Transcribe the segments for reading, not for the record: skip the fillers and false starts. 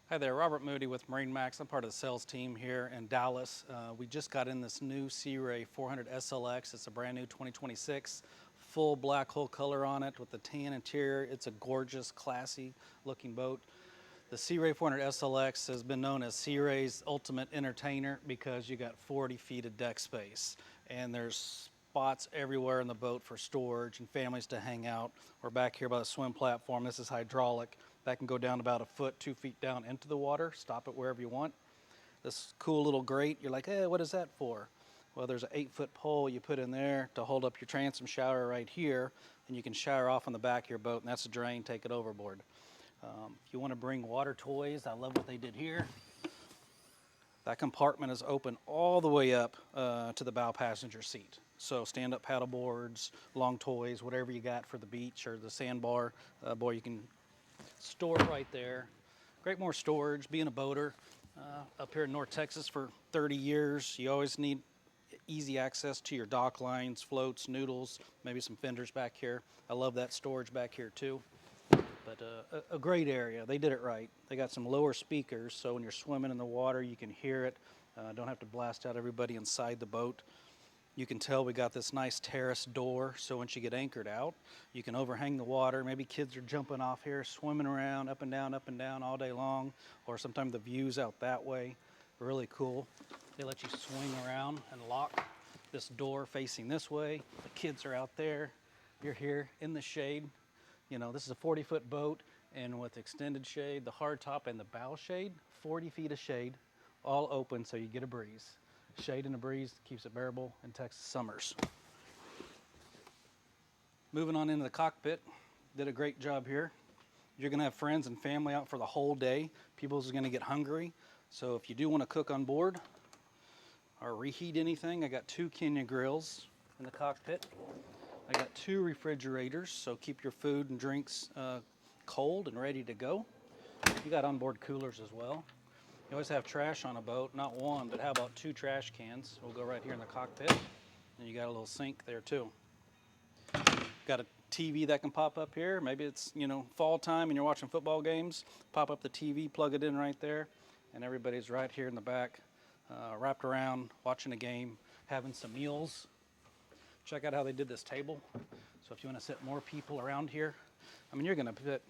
Hi there, Robert Moody with MarineMax. I'm part of the sales team here in Dallas. We just got in this new Sea Ray 400 SLX. It's a brand new 2026, full black hole color on it with the tan interior. It's a gorgeous, classy looking boat. The Sea Ray 400 SLX has been known as Sea Ray's ultimate entertainer because you got 40 feet of deck space and there's spots everywhere in the boat for storage and families to hang out. We're back here by the swim platform. This is hydraulic. That can go down about a foot, 2 feet down into the water. Stop it wherever you want. This cool little grate, you're like, hey, what is that for? Well, there's an 8-foot pole you put in there to hold up your transom shower right here, and you can shower off on the back of your boat, and that's a drain, take it overboard. If you want to bring water toys, I love what they did here. That compartment is open all the way up to the bow passenger seat. So stand-up paddle boards, long toys, whatever you got for the beach or the sandbar, boy, you can store it right there. Great more storage, being a boater. Up here in North Texas for 30 years, you always need easy access to your dock lines, floats, noodles, maybe some fenders back here. I love that storage back here too. But a great area. They did it right. They got some lower speakers, so when you're swimming in the water, you can hear it. Don't have to blast out everybody inside the boat. You can tell we got this nice terrace door, so once you get anchored out, you can overhang the water. Maybe kids are jumping off here, swimming around up and down all day long, or sometimes the view's out that way. Really cool. They let you swing around and lock this door facing this way. The kids are out there. You're here in the shade. You know, this is a 40-foot boat, and with extended shade, the hardtop and the bow shade, 40 feet of shade, all open so you get a breeze. Shade and a breeze keeps it bearable in Texas summers. Moving on into the cockpit, did a great job here. You're gonna have friends and family out for the whole day. People's gonna get hungry. So if you do wanna cook on board or reheat anything, I got 2 Kenya grills in the cockpit. I got 2 refrigerators, so keep your food and drinks cold and ready to go. You got onboard coolers as well. You always have trash on a boat, not one, but how about 2 trash cans? We'll go right here in the cockpit. And you got a little sink there too. Got a TV that can pop up here. Maybe it's, you know, fall time and you're watching football games. Pop up the TV, plug it in right there, and everybody's right here in the back, wrapped around, watching a game, having some meals. Check out how they did this table. So if you want to sit more people around here, I mean, you're going to fit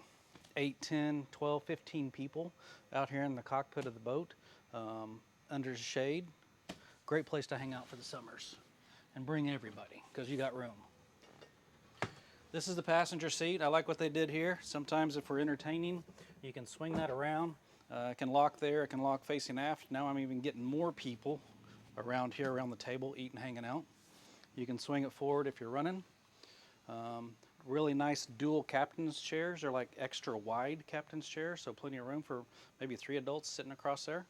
8, 10, 12, 15 people out here in the cockpit of the boat under the shade. Great place to hang out for the summers. And bring everybody, because you got room. This is the passenger seat. I like what they did here. Sometimes if we're entertaining, you can swing that around. It can lock there, it can lock facing aft. Now I'm even getting more people around here, around the table, eating, hanging out. You can swing it forward if you're running. Really nice dual captain's chairs. They're like extra wide captain's chairs, so plenty of room for maybe 3 adults sitting across there.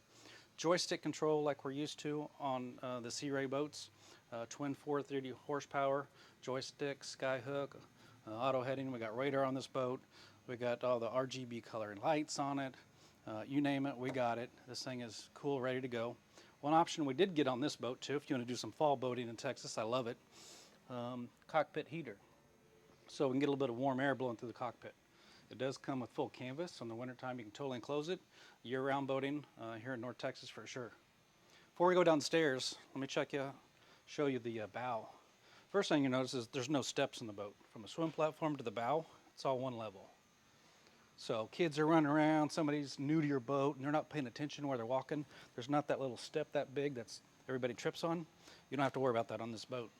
Joystick control like we're used to on the Sea Ray boats. Twin 430 horsepower, joystick, skyhook, auto heading. We got radar on this boat. We got all the RGB color and lights on it. You name it, we got it. This thing is cool, ready to go. One option we did get on this boat too, if you want to do some fall boating in Texas, I love it, cockpit heater. So we can get a little bit of warm air blowing through the cockpit. It does come with full canvas. So in the wintertime, you can totally enclose it. Year-round boating here in North Texas for sure. Before we go downstairs, let me show you the bow. First thing you notice is there's no steps in the boat. From the swim platform to the bow, it's all one level. So kids are running around, somebody's new to your boat, and they're not paying attention where they're walking. There's not that little step that big that's everybody trips on. You don't have to worry about that on this boat.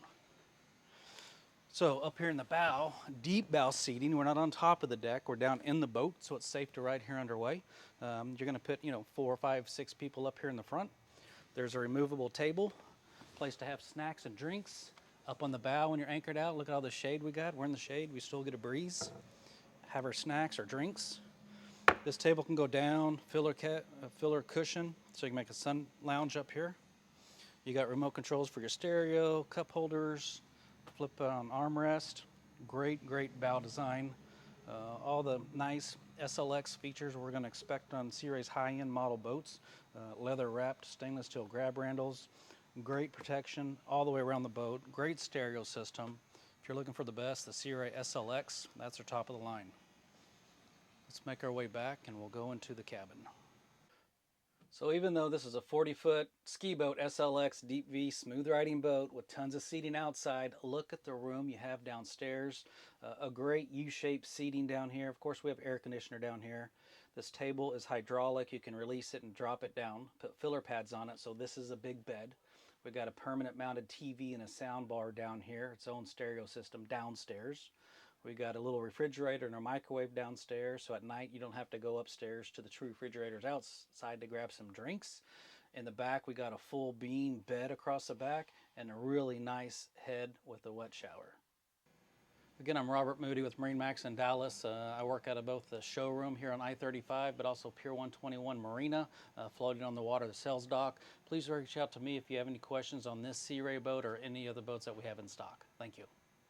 So up here in the bow, deep bow seating. We're not on top of the deck. We're down in the boat, so it's safe to ride here underway. You're going to put, 4, 5, 6 people up here in the front. There's a removable table, place to have snacks and drinks. Up on the bow when you're anchored out, look at all the shade we got. We're in the shade. We still get a breeze. Have our snacks or drinks. This table can go down, filler cushion, so you can make a sun lounge up here. You got remote controls for your stereo, cup holders, flip armrest. Great bow design. All the nice SLX features we're going to expect on Sea Ray's high-end model boats. Leather wrapped stainless steel grab handles. Great protection all the way around the boat. Great stereo system. If you're looking for the best, the Sea Ray SLX, that's our top of the line. Let's make our way back and we'll go into the cabin. So even though this is a 40-foot ski boat SLX deep V smooth riding boat with tons of seating outside, look at the room you have downstairs. A great U-shaped seating down here. Of course, we have air conditioner down here. This table is hydraulic. You can release it and drop it down, put filler pads on it. So this is a big bed. We've got a permanent mounted TV and a sound bar down here, its own stereo system downstairs. We got a little refrigerator and a microwave downstairs, so at night you don't have to go upstairs to the two refrigerators outside to grab some drinks. In the back we got a full beam bed across the back and a really nice head with a wet shower. Again, I'm Robert Moody with MarineMax in Dallas. I work out of both the showroom here on I-35, but also Pier 121 Marina, floating on the water, the sales dock. Please reach out to me if you have any questions on this Sea Ray boat or any other boats that we have in stock. Thank you.